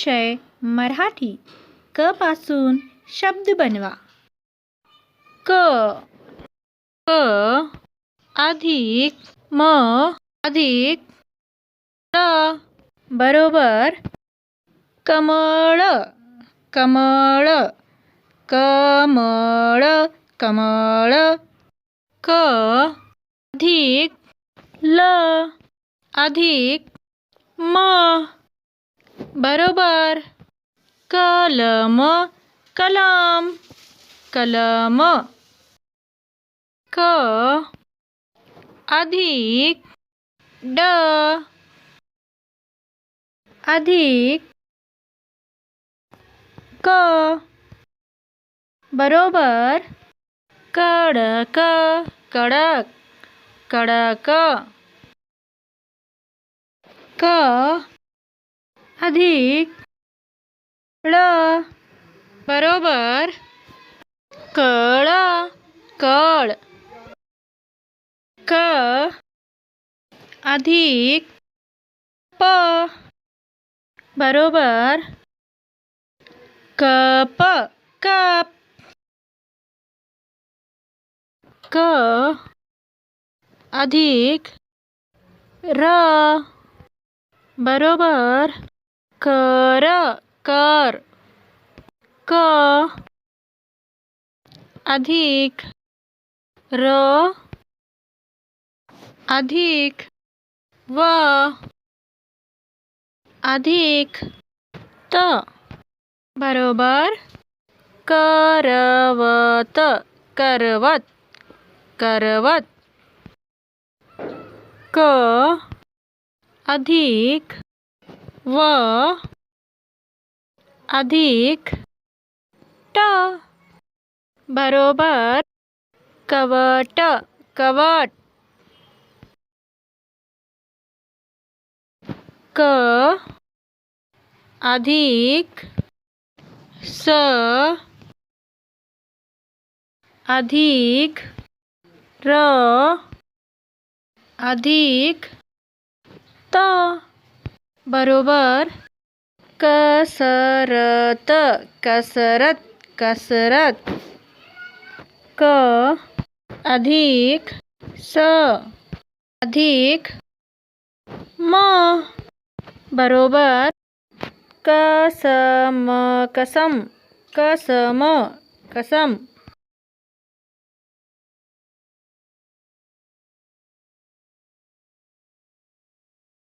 विषय मराठी. क पासून शब्द बनवा. क क अधिक म अधिक ल बरोबर कमळ कमळ कमळ कमळ. क अधिक ल अधिक म बरोबर कलम कलम कलम. क अधिक ड अधिक क बरोबर कडक कडक कडक. क अधिक ळ बरोबर कळ कळ. क अधिक प बरोबर कप कप. क अधिक र बरोबर कर कर. क अधिक र अधिक व अधिक त बरोबर करवत करवत करवत. क अधिक व अधिक ट बरोबर कवट कवट. क अधिक स अधिक र अधिक त बरोबर कसरत कसरत कसरत. क अधिक स अधिक म बरोबर कसम कसम कसम कसम.